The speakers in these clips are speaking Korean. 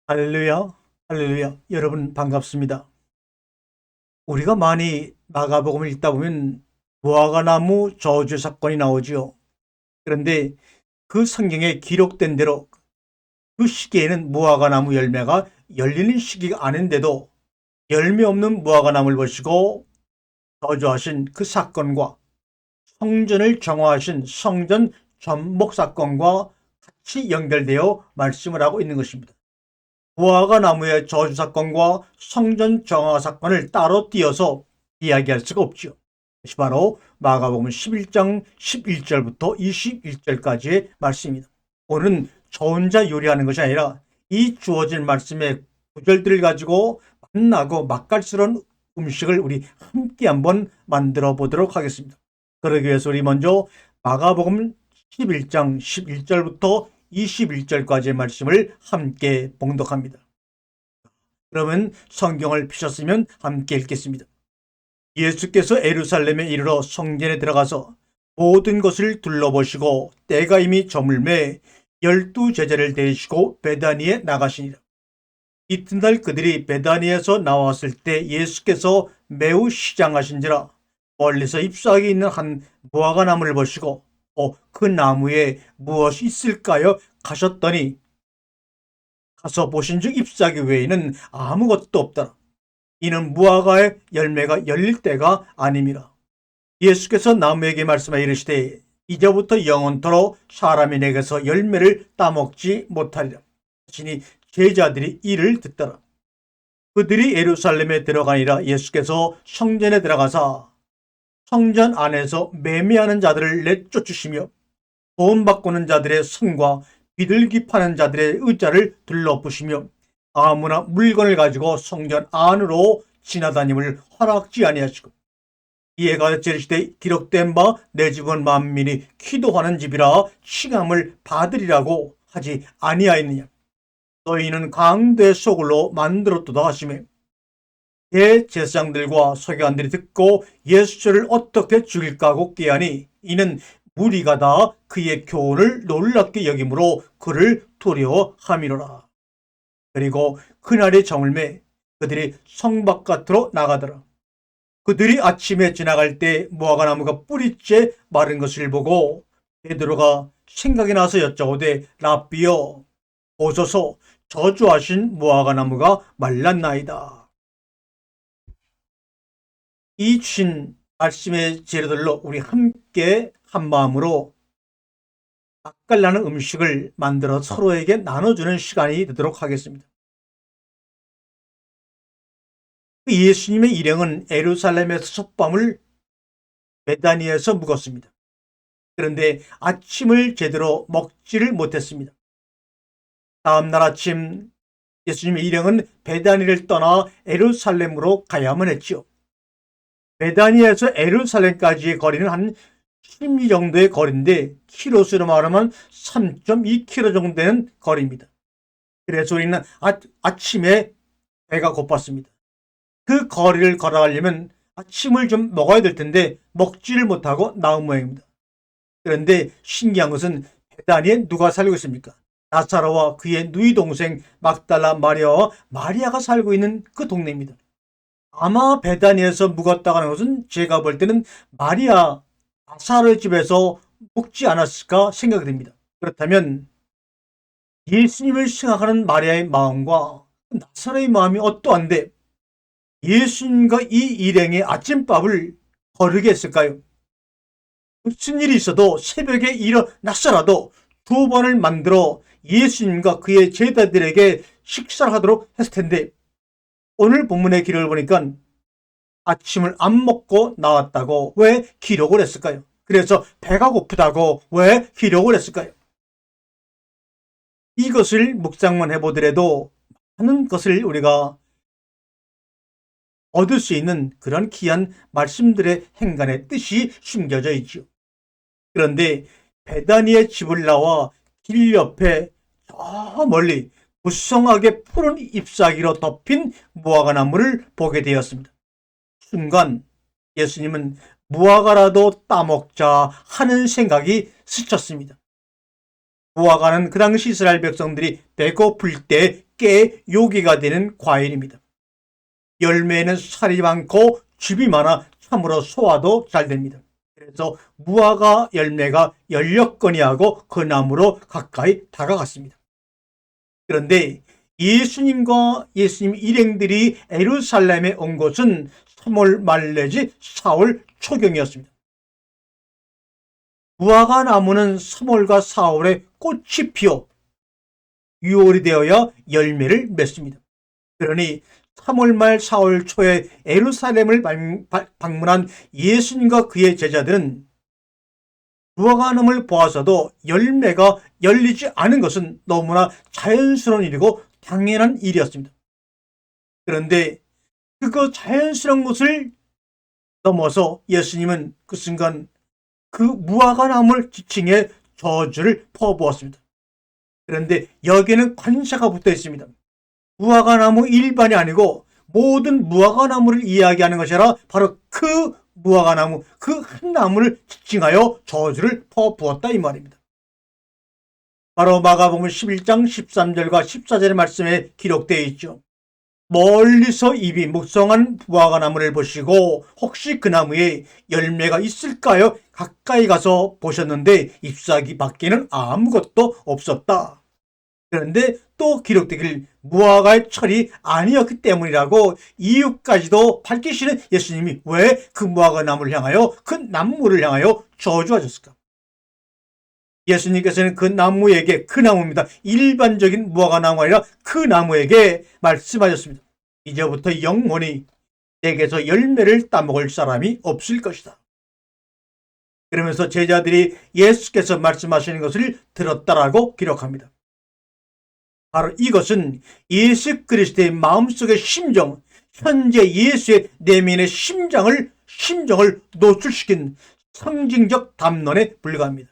할렐루야, 할렐루야. 여러분 반갑습니다. 우리가 많이 마가복음을 읽다 보면 무화과나무 저주 사건이 나오지요. 그런데 그 성경에 기록된 대로 그 시기에는 무화과나무 열매가 열리는 시기가 아닌데도 열매 없는 무화과나무를 보시고 저주하신 그 사건과 성전을 정화하신 성전 전복 사건과 같이 연결되어 말씀을 하고 있는 것입니다. 무화과 나무의 저주 사건과 성전 정화 사건을 따로 띄어서 이야기할 수가 없죠. 이것이 바로 마가복음 11장 11절부터 21절까지의 말씀입니다. 오늘은 저 혼자 요리하는 것이 아니라 이 주어진 말씀의 구절들을 가지고 맛나고 맛깔스러운 음식을 우리 함께 한번 만들어 보도록 하겠습니다. 그러기 위해서 우리 먼저 마가복음 11장 11절부터 21절까지의 말씀을 함께 봉독합니다. 그러면 성경을 펴셨으면 함께 읽겠습니다. 예수께서 예루살렘에 이르러 성전에 들어가서 모든 것을 둘러보시고 때가 이미 저물매 12제자를 데리시고 베다니에 나가시니라. 이튿날 그들이 베다니에서 나왔을 때 예수께서 매우 시장하신지라 멀리서 잎사귀 있는 한 무화과 나무를 보시고 그 나무에 무엇이 있을까요? 가셨더니 가서 보신즉 잎사귀 외에는 아무것도 없더라. 이는 무화과의 열매가 열릴 때가 아님이라. 예수께서 나무에게 말씀하여 이르시되 이제부터 영원토록 사람이 내게서 열매를 따먹지 못하리라. 하시니 제자들이 이를 듣더라. 그들이 예루살렘에 들어가니라. 예수께서 성전에 들어가사 성전 안에서 매매하는 자들을 내쫓으시며 돈 바꾸는 자들의 손과 비둘기 파는 자들의 의자를 둘러부시며 아무나 물건을 가지고 성전 안으로 지나다님을 허락지 아니하시고 이에 가서 이르시되 기록된 바 내 집은 만민이 기도하는 집이라 칭함을 받으리라고 하지 아니하였느냐. 너희는 강대 소굴로 만들었도다 하시며 대제사장들과 서기관들이 듣고 예수를 어떻게 죽일까 하고 꾀하니 이는 무리가 다 그의 교훈을 놀랍게 여김으로 그를 두려워함이로라. 그리고 그날의 저물매 그들이 성 바깥으로 나가더라. 그들이 아침에 지나갈 때 무화과 나무가 뿌리째 마른 것을 보고 베드로가 생각이 나서 여쭤오되 랍비여 보소서 저주하신 무화과 나무가 말랐나이다. 이 주신 말씀의 재료들로 우리 함께 한 마음으로 맛깔나는 음식을 만들어 서로에게 나눠주는 시간이 되도록 하겠습니다. 예수님의 일행은 예루살렘에서 첫밤을 베다니에서 묵었습니다. 그런데 아침을 제대로 먹지를 못했습니다. 다음날 아침 예수님의 일행은 베다니를 떠나 예루살렘으로 가야만 했지요. 베다니에서 예루살렘까지의 거리는 한 10리 정도의 거리인데 키로수로 말하면 3.2km 정도 되는 거리입니다. 그래서 우리는 아침에 배가 고팠습니다. 그 거리를 걸어가려면 아침을 좀 먹어야 될 텐데 먹지를 못하고 나온 모양입니다. 그런데 신기한 것은 베다니에 누가 살고 있습니까? 나사로와 그의 누이 동생 막달라 마리아와 마리아가 살고 있는 그 동네입니다. 아마 베다니에서 묵었다고 하는 것은 제가 볼 때는 마리아 나사로의 집에서 묵지 않았을까 생각이 됩니다. 그렇다면 예수님을 생각하는 마리아의 마음과 나사로의 마음이 어떠한데 예수님과 이 일행의 아침밥을 거르게 했을까요? 무슨 일이 있어도 새벽에 일어났어라도 두 번을 만들어 예수님과 그의 제자들에게 식사를 하도록 했을 텐데 오늘 본문의 기록을 보니까 아침을 안 먹고 나왔다고 왜 기록을 했을까요? 그래서 배가 고프다고 왜 기록을 했을까요? 이것을 묵상만 해보더라도 많은 것을 우리가 얻을 수 있는 그런 귀한 말씀들의 행간의 뜻이 숨겨져 있죠. 그런데 베다니의 집을 나와 길 옆에 저 멀리 무성하게 푸른 잎사귀로 덮인 무화과 나무를 보게 되었습니다. 순간 예수님은 무화과라도 따먹자 하는 생각이 스쳤습니다. 무화과는 그 당시 이스라엘 백성들이 배고플 때 쉽게 요기가 되는 과일입니다. 열매에는 살이 많고 즙이 많아 참으로 소화도 잘 됩니다. 그래서 무화과 열매가 열렸거니하고 그 나무로 가까이 다가갔습니다. 그런데 예수님과 예수님 일행들이 예루살렘에 온 것은 3월 말 내지 4월 초경이었습니다. 무화과 나무는 3월과 4월에 꽃이 피어 6월이 되어야 열매를 맺습니다. 그러니 3월 말 4월 초에 예루살렘을 방문한 예수님과 그의 제자들은 무화과나무를 보아서도 열매가 열리지 않은 것은 너무나 자연스러운 일이고 당연한 일이었습니다. 그런데 그거 자연스러운 것을 넘어서 예수님은 그 순간 그 무화과나무를 지칭해 저주를 퍼부었습니다. 그런데 여기에는 관사가 붙어 있습니다. 무화과나무 일반이 아니고 모든 무화과나무를 이야기하는 것이라 바로 그 무화과나무, 그 한 나무를 지칭하여 저주를 퍼부었다 이 말입니다. 바로 마가복음 11장 13절과 14절의 말씀에 기록되어 있죠. 멀리서 입이 묵성한 무화과나무를 보시고 혹시 그 나무에 열매가 있을까요? 가까이 가서 보셨는데 잎사귀 밖에는 아무것도 없었다. 그런데 또 기록되길 무화과의 철이 아니었기 때문이라고 이유까지도 밝히시는 예수님이 왜 그 무화과 나무를 향하여 그 나무를 향하여 저주하셨을까? 예수님께서는 그 나무에게, 그 나무입니다. 일반적인 무화과 나무가 아니라 그 나무에게 말씀하셨습니다. 이제부터 영원히 내게서 열매를 따먹을 사람이 없을 것이다. 그러면서 제자들이 예수께서 말씀하시는 것을 들었다라고 기록합니다. 바로 이것은 예수 그리스도의 마음속의 심정, 현재 예수의 내면의 심정을 노출시킨 상징적 담론에 불과합니다.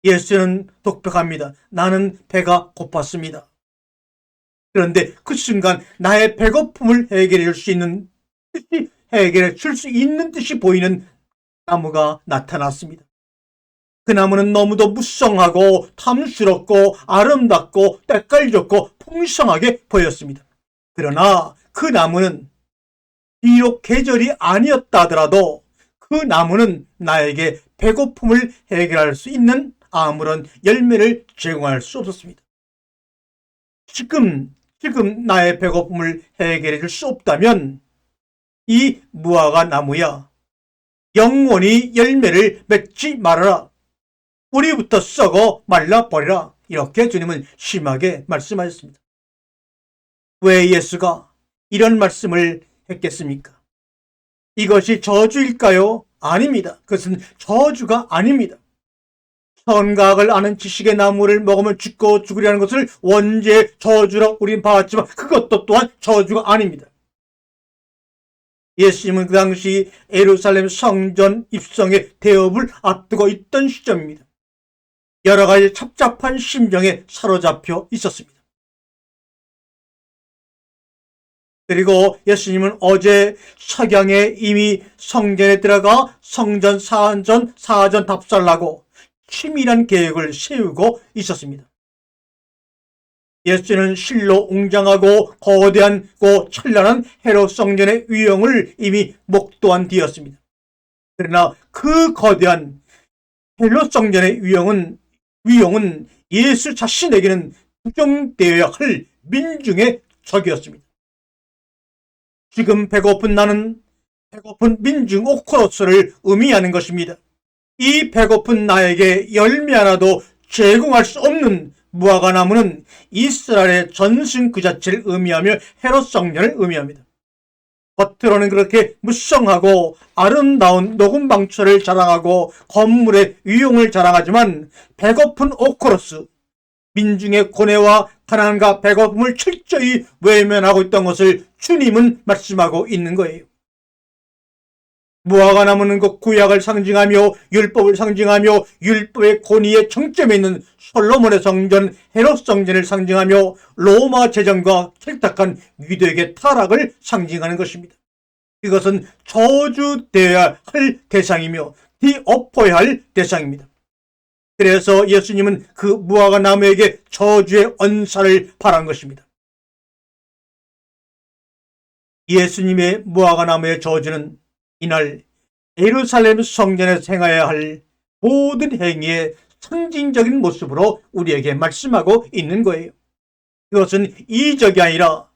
예수는 독백합니다. 나는 배가 고팠습니다. 그런데 그 순간 나의 배고픔을 해결해 줄 수 있는 듯이 해결해 줄 수 있는 듯이 보이는 나무가 나타났습니다. 그 나무는 너무도 무성하고 탐스럽고 아름답고 때깔 좋고 풍성하게 보였습니다. 그러나 그 나무는 비록 계절이 아니었다 하더라도 그 나무는 나에게 배고픔을 해결할 수 있는 아무런 열매를 제공할 수 없었습니다. 지금 나의 배고픔을 해결해 줄 수 없다면 이 무화과 나무야 영원히 열매를 맺지 말아라. 뿌리부터 썩어 말라버리라. 이렇게 주님은 심하게 말씀하셨습니다. 왜 예수가 이런 말씀을 했겠습니까? 이것이 저주일까요? 아닙니다. 그것은 저주가 아닙니다. 선각을 아는 지식의 나무를 먹으면 죽고 죽으리라는 것을 원죄의 저주로 우리는 봐왔지만 그것도 또한 저주가 아닙니다. 예수님은 그 당시 예루살렘 성전 입성의 대업을 앞두고 있던 시점입니다. 여러 가지 착잡한 심정에 사로잡혀 있었습니다. 그리고 예수님은 어제 석양에 이미 성전에 들어가 성전 사전 답살하고 치밀한 계획을 세우고 있었습니다. 예수는 실로 웅장하고 거대하고 찬란한 헤롯 성전의 위용을 이미 목도한 뒤였습니다. 그러나 그 거대한 헤롯 성전의 위용은 예수 자신에게는 부정되어야 할 민중의 적이었습니다. 지금 배고픈 나는 배고픈 민중 오코로스를 의미하는 것입니다. 이 배고픈 나에게 열매 하나도 제공할 수 없는 무화과 나무는 이스라엘의 전승 그 자체를 의미하며 헤롯 성전을 의미합니다. 겉으로는 그렇게 무성하고 아름다운 녹음 방처를 자랑하고 건물의 위용을 자랑하지만 배고픈 오코로스, 민중의 고뇌와 가난과 배고픔을 철저히 외면하고 있던 것을 주님은 말씀하고 있는 거예요. 무화과 나무는 그 구약을 상징하며 율법을 상징하며 율법의 권위의 정점에 있는 솔로몬의 성전 헤롯 성전을 상징하며 로마 제정과 켈탁한 유대의 타락을 상징하는 것입니다. 이것은 저주되어야 할 대상이며 뒤엎어야 할 대상입니다. 그래서 예수님은 그 무화과 나무에게 저주의 언사를 발한 것입니다. 예수님의 무화과 나무의 저주는 이날 예루살렘 성전에서 행해야 할 모든 행위의 상징적인 모습으로 우리에게 말씀하고 있는 거예요. 그것은 이적이 아니라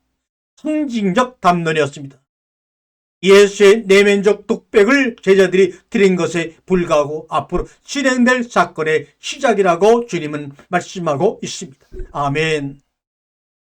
상징적 담론이었습니다. 예수의 내면적 독백을 제자들이 드린 것에 불과하고 앞으로 진행될 사건의 시작이라고 주님은 말씀하고 있습니다. 아멘.